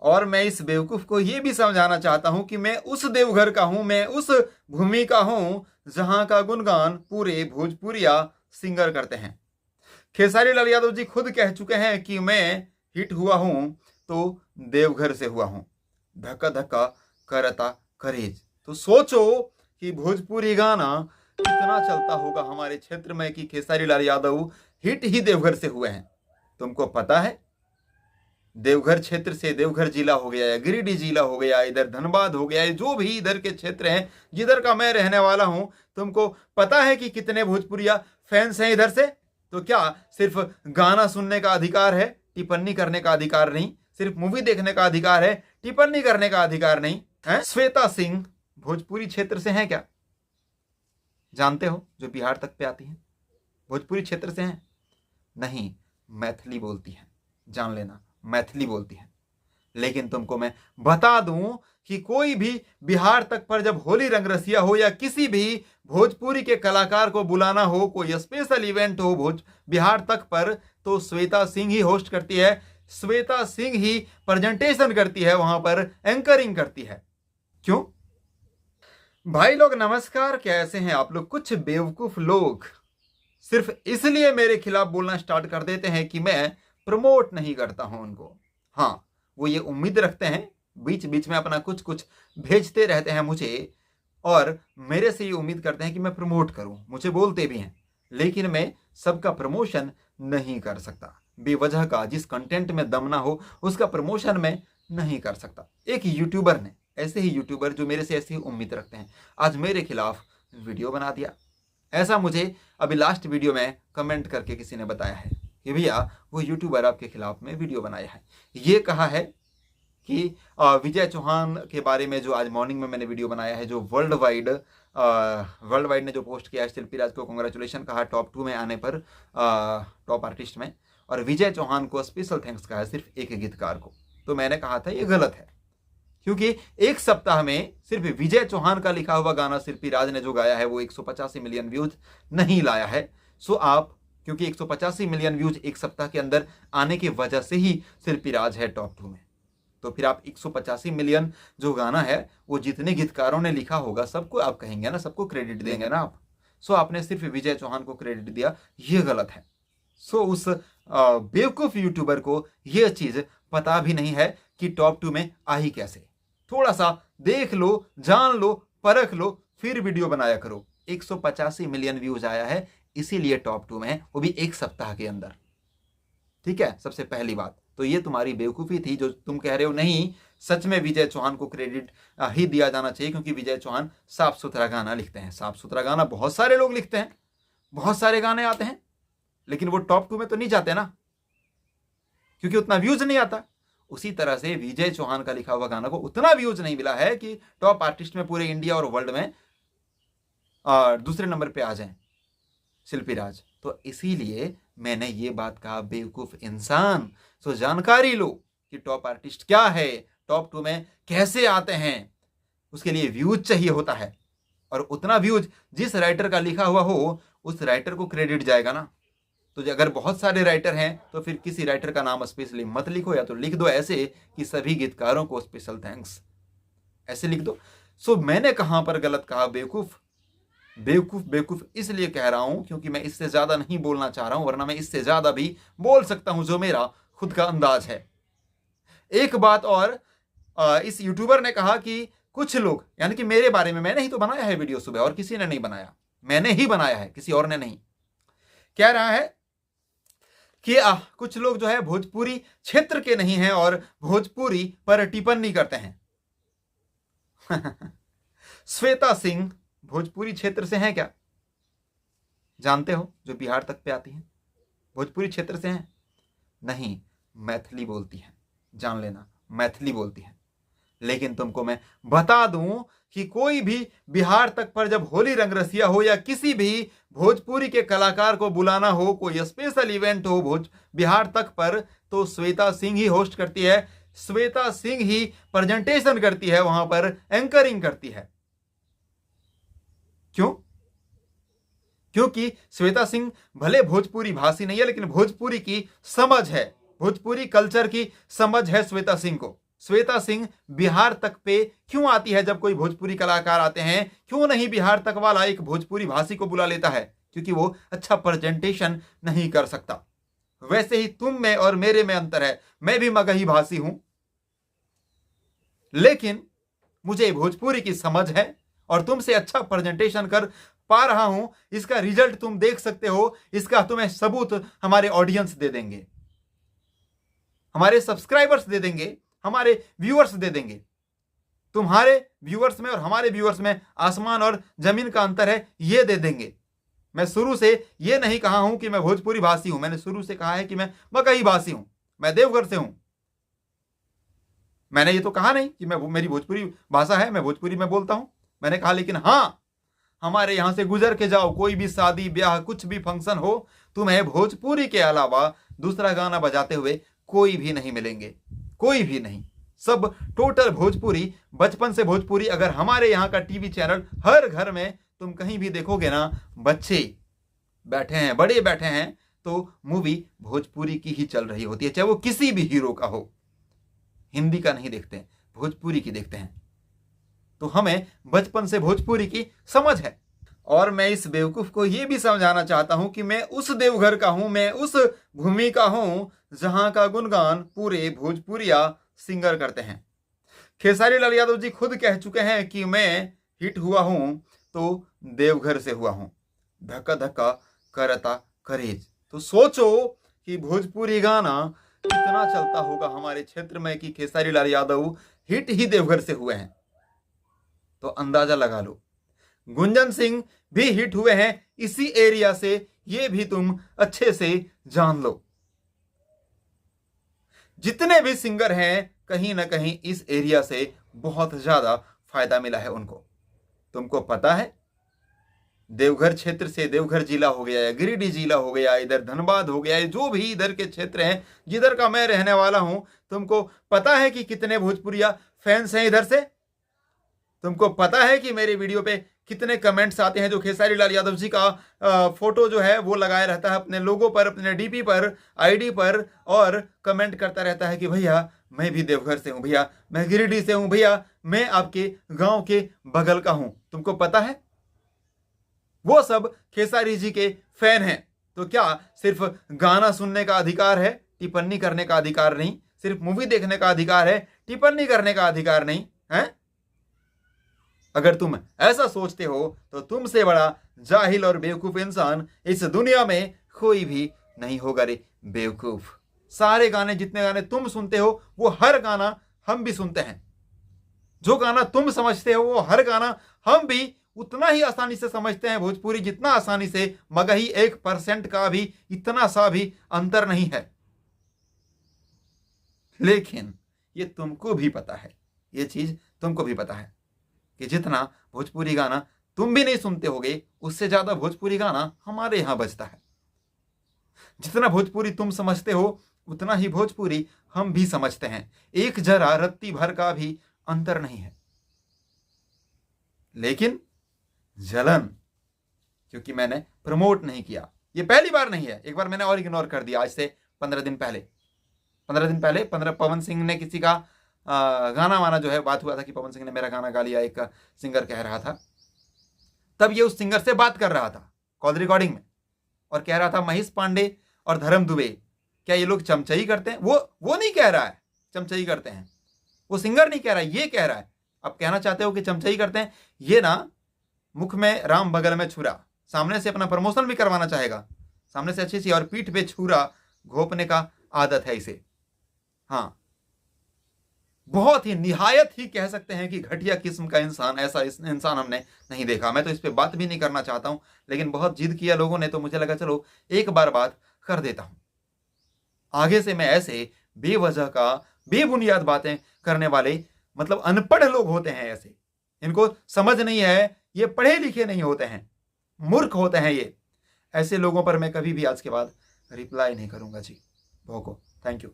और मैं इस बेवकूफ को ये भी समझाना चाहता हूं कि मैं उस देवघर का हूं, मैं उस भूमि का हूं जहां का गुणगान पूरे भोजपुरिया सिंगर करते हैं। खेसारी लाल यादव जी खुद कह चुके हैं कि मैं हिट हुआ हूं तो देवघर से हुआ हूं। धक्का धक्का करता करेज। तो सोचो कि भोजपुरी गाना कितना चलता होगा हमारे क्षेत्र में कि खेसारी लाल यादव हिट ही देवघर से हुए हैं। तुमको पता है, देवघर क्षेत्र से देवघर जिला हो गया, या गिरिडीह जिला हो गया, इधर धनबाद हो गया, जो भी इधर के क्षेत्र हैं जिधर का मैं रहने वाला हूं, तुमको पता है कि कितने भोजपुरिया फैंस हैं इधर से। तो क्या सिर्फ गाना सुनने का अधिकार है, टिप्पणी करने का अधिकार नहीं? सिर्फ मूवी देखने का अधिकार है, टिप्पणी करने का अधिकार नहीं है? श्वेता सिंह भोजपुरी क्षेत्र से हैं क्या? जानते हो, जो बिहार तक पे आती हैं भोजपुरी क्षेत्र से हैं? नहीं, मैथिली बोलती हैं, जान लेना, मैथिली बोलती हैं। लेकिन तुमको मैं बता दूं कि कोई भी बिहार तक पर जब होली रंगरसिया हो या किसी भी भोजपुरी के कलाकार को बुलाना हो, कोई स्पेशल इवेंट हो बिहार तक पर, तो श्वेता सिंह ही होस्ट करती है, श्वेता सिंह ही प्रेजेंटेशन करती है, वहां पर एंकरिंग करती है। क्यों भाई लोग? नमस्कार, कैसे हैं आप लोग? कुछ बेवकूफ लोग सिर्फ इसलिए मेरे खिलाफ बोलना स्टार्ट कर देते हैं कि मैं प्रमोट नहीं करता हूं उनको। हाँ, वो ये उम्मीद रखते हैं, बीच बीच में अपना कुछ कुछ भेजते रहते हैं मुझे, और मेरे से ये उम्मीद करते हैं कि मैं प्रमोट करूं। मुझे बोलते भी हैं, लेकिन मैं सबका प्रमोशन नहीं कर सकता। बेवजह का जिस कंटेंट में दम ना हो उसका प्रमोशन मैं नहीं कर सकता। एक यूट्यूबर ने, ऐसे ही यूट्यूबर जो मेरे से ऐसी ही उम्मीद रखते हैं, आज मेरे खिलाफ वीडियो बना दिया। ऐसा मुझे अभी लास्ट वीडियो में कमेंट करके किसी ने बताया है कि भैया वो यूट्यूबर आपके खिलाफ में वीडियो बनाया है। ये कहा है कि विजय चौहान के बारे में, जो आज मॉर्निंग में मैंने वीडियो बनाया है, जो वर्ल्ड वाइड ने जो पोस्ट किया है, शिल्पी राज को कांग्रेचुलेशन कहा टॉप 2 में आने पर, टॉप आर्टिस्ट में, और विजय चौहान को स्पेशल थैंक्स कहा सिर्फ एक गीतकार को। तो मैंने कहा था ये गलत है, क्योंकि एक सप्ताह में सिर्फ विजय चौहान का लिखा हुआ गाना शिल्पी राज ने जो गाया है वो 185 मिलियन व्यूज नहीं लाया है। सो आप, क्योंकि 185 मिलियन व्यूज एक सप्ताह के अंदर आने की वजह से ही शिल्पी राज है टॉप 2 में, तो फिर आप 185 मिलियन जो गाना है वो जितने गीतकारों ने लिखा होगा सबको आप कहेंगे ना, सबको क्रेडिट देंगे ना आप। सो आपने सिर्फ विजय चौहान को क्रेडिट दिया, ये गलत है। सो उस बेवकूफ यूट्यूबर को यह चीज पता भी नहीं है कि टॉप 2 में आई कैसे। थोड़ा सा देख लो, जान लो, परख लो, फिर वीडियो बनाया करो। 185 मिलियन व्यूज आया है, इसीलिए टॉप 2 में है, वो भी एक सप्ताह के अंदर। ठीक है, सबसे पहली बात तो ये तुम्हारी बेवकूफ़ी थी जो तुम कह रहे हो। नहीं, सच में विजय चौहान को क्रेडिट ही दिया जाना चाहिए, क्योंकि विजय चौहान साफ सुथरा गाना लिखते हैं। साफ सुथरा गाना बहुत सारे लोग लिखते हैं, बहुत सारे गाने आते हैं, लेकिन वो टॉप 2 में तो नहीं जाते ना, क्योंकि उतना व्यूज नहीं आता। उसी तरह से विजय चौहान का लिखा हुआ गाना को उतना व्यूज नहीं मिला है कि टॉप आर्टिस्ट में पूरे इंडिया और वर्ल्ड में दूसरे नंबर पे आ जाएं शिल्पी राज। तो इसीलिए मैंने ये बात कहा, बेवकूफ इंसान, सो जानकारी लो कि टॉप आर्टिस्ट क्या है, टॉप 2 में कैसे आते हैं। उसके लिए व्यूज चाहिए होता है, और उतना व्यूज जिस राइटर का लिखा हुआ हो उस राइटर को क्रेडिट जाएगा ना। तो अगर बहुत सारे राइटर हैं तो फिर किसी राइटर का नाम स्पेशली मत लिखो, या तो लिख दो ऐसे कि सभी गीतकारों को स्पेशल थैंक्स, ऐसे लिख दो। सो मैंने कहां पर गलत कहा? बेवकूफ बेवकूफ बेवकूफ इसलिए कह रहा हूं क्योंकि मैं इससे ज्यादा नहीं बोलना चाह रहा हूं, वरना मैं इससे ज्यादा भी बोल सकता हूं, जो मेरा खुद का अंदाज है। एक बात और, इस यूट्यूबर ने कहा कि कुछ लोग, यानी कि मेरे बारे में, मैंने ही तो बनाया है वीडियो सुबह, और किसी ने नहीं बनाया, मैंने ही बनाया है, किसी और ने नहीं। कह रहा है कि कुछ लोग जो है भोजपुरी क्षेत्र के नहीं हैं और भोजपुरी पर टिप्पणी करते हैं। श्वेता सिंह भोजपुरी क्षेत्र से हैं क्या? जानते हो, जो बिहार तक पे आती हैं भोजपुरी क्षेत्र से हैं? नहीं, मैथिली बोलती हैं, जान लेना, मैथिली बोलती हैं। लेकिन तुमको मैं बता दूं कि कोई भी बिहार तक पर जब होली रंगरसिया हो या किसी भी भोजपुरी के कलाकार को बुलाना हो, कोई स्पेशल इवेंट हो बिहार तक पर, तो श्वेता सिंह ही होस्ट करती है, श्वेता सिंह ही प्रेजेंटेशन करती है, वहां पर एंकरिंग करती है। क्यों? क्योंकि श्वेता सिंह भले भोजपुरी भाषी नहीं है, लेकिन भोजपुरी की समझ है, भोजपुरी कल्चर की समझ है श्वेता सिंह को। श्वेता सिंह बिहार तक पे क्यों आती है जब कोई भोजपुरी कलाकार आते हैं? क्यों नहीं बिहार तक वाला एक भोजपुरी भाषी को बुला लेता है? क्योंकि वो अच्छा प्रेजेंटेशन नहीं कर सकता। वैसे ही तुम में और मेरे में अंतर है। मैं भी मगही भाषी हूं, लेकिन मुझे भोजपुरी की समझ है और तुमसे अच्छा प्रेजेंटेशन कर पा रहा हूं। इसका रिजल्ट तुम देख सकते हो। इसका तुम्हें सबूत हमारे ऑडियंस दे देंगे, हमारे सब्सक्राइबर्स दे देंगे, हमारे व्यूअर्स दे देंगे। तुम्हारे व्यूअर्स में और हमारे व्यूअर्स में आसमान और जमीन का अंतर है, ये दे देंगे। मैं शुरू से ये नहीं कहा हूं कि मैं भोजपुरी भाषी हूं। मैंने शुरू से कहा है कि मैं मगही भाषी हूं, मैं देवघर से हूं। मैंने ये तो कहा नहीं कि मेरी भोजपुरी भाषा है, मैं भोजपुरी में बोलता हूं। मैंने कहा लेकिन हां, हमारे यहां से गुजर के जाओ, कोई भी शादी ब्याह कुछ भी फंक्शन हो, तुम्हें भोजपुरी के अलावा दूसरा गाना बजाते हुए कोई भी नहीं मिलेंगे, कोई भी नहीं। सब टोटल भोजपुरी, बचपन से भोजपुरी। अगर हमारे यहाँ का टीवी चैनल, हर घर में तुम कहीं भी देखोगे ना, बच्चे बैठे हैं, बड़े बैठे हैं, तो मूवी भोजपुरी की ही चल रही होती है, चाहे वो किसी भी हीरो का हो। हिंदी का नहीं देखते, भोजपुरी की देखते हैं। तो हमें बचपन से भोजपुरी की समझ है। और मैं इस बेवकूफ को यह भी समझाना चाहता हूं कि मैं उस देवघर का हूं, मैं उस भूमि का हूं जहां का गुणगान पूरे भोजपुरिया सिंगर करते हैं। खेसारी लाल यादव जी खुद कह चुके हैं कि मैं हिट हुआ हूं तो देवघर से हुआ हूं, धक्का धक्का करता करेज। तो सोचो कि भोजपुरी गाना कितना चलता होगा हमारे क्षेत्र में कि खेसारी लाल यादव हिट ही देवघर से हुए हैं। तो अंदाजा लगा लो। गुंजन सिंह भी हिट हुए हैं इसी एरिया से, ये भी तुम अच्छे से जान लो। जितने भी सिंगर हैं, कहीं ना कहीं इस एरिया से बहुत ज्यादा फायदा मिला है उनको। तुमको पता है, देवघर क्षेत्र से, देवघर जिला हो गया या गिरिडीह जिला हो गया, इधर धनबाद हो गया, जो भी इधर के क्षेत्र हैं जिधर का मैं रहने वाला हूं, तुमको पता है कि कितने भोजपुरिया फैंस हैं इधर से? तुमको पता है कि मेरे वीडियो पे कितने कमेंट्स आते हैं जो खेसारी लाल यादव जी का फोटो जो है वो लगाए रहता है अपने लोगो पर, अपने डीपी पर, आईडी पर, और कमेंट करता रहता है कि भैया मैं भी देवघर से हूं, भैया मैं गिरिडीह से हूं, भैया मैं आपके गांव के बगल का हूं। तुमको पता है, वो सब खेसारी जी के फैन हैं। तो क्या सिर्फ गाना सुनने का अधिकार है, टिप्पणी करने का अधिकार नहीं? सिर्फ मूवी देखने का अधिकार है, टिप्पणी करने का अधिकार नहीं है? अगर तुम ऐसा सोचते हो तो तुमसे बड़ा जाहिल और बेवकूफ इंसान इस दुनिया में कोई भी नहीं होगा रे बेवकूफ। सारे गाने, जितने गाने तुम सुनते हो, वो हर गाना हम भी सुनते हैं। जो गाना तुम समझते हो वो हर गाना हम भी उतना ही आसानी से समझते हैं भोजपुरी जितना आसानी से मगही 1% का भी इतना सा भी अंतर नहीं है। लेकिन ये तुमको भी पता है, ये चीज तुमको भी पता है कि जितना भोजपुरी गाना तुम भी नहीं सुनते होगे, उससे ज्यादा भोजपुरी गाना हमारे यहां बजता है। जितना भोजपुरी तुम समझते हो उतना ही भोजपुरी हम भी समझते हैं। एक जरा रत्ती भर का भी अंतर नहीं है। लेकिन जलन, क्योंकि मैंने प्रमोट नहीं किया। ये पहली बार नहीं है, एक बार मैंने और इग्नोर कर दिया। आज से 15 दिन पहले पवन सिंह ने किसी का गाना वाना जो है, बात हुआ था कि पवन सिंह ने मेरा गाना गा लिया, एक सिंगर कह रहा था। तब ये उस सिंगर से बात कर रहा था कॉल रिकॉर्डिंग में, और कह रहा था महेश पांडे और धर्म दुबे क्या ये लोग चमचई करते हैं? वो नहीं कह रहा है चमचई करते हैं, वो सिंगर नहीं कह रहा है, ये कह रहा है। अब कहना चाहते हो कि चमचई करते हैं? ये ना मुख में राम बगल में छुरा, सामने से अपना प्रमोशन भी करवाना चाहेगा, सामने से अच्छी सी, और पीठ पे छुरा घोपने का आदत है इसे। हाँ, बहुत ही निहायत ही कह सकते हैं कि घटिया किस्म का इंसान, ऐसा इंसान हमने नहीं देखा। मैं तो इस पे बात भी नहीं करना चाहता हूं, लेकिन बहुत जिद किया लोगों ने तो मुझे लगा चलो एक बार बात कर देता हूं। आगे से मैं ऐसे बेवजह का बेबुनियाद बातें करने वाले, मतलब अनपढ़ लोग होते हैं ऐसे, इनको समझ नहीं है, ये पढ़े लिखे नहीं होते हैं, मूर्ख होते हैं ये। ऐसे लोगों पर मैं कभी भी आज के बाद रिप्लाई नहीं करूंगा जी। भोको, थैंक यू।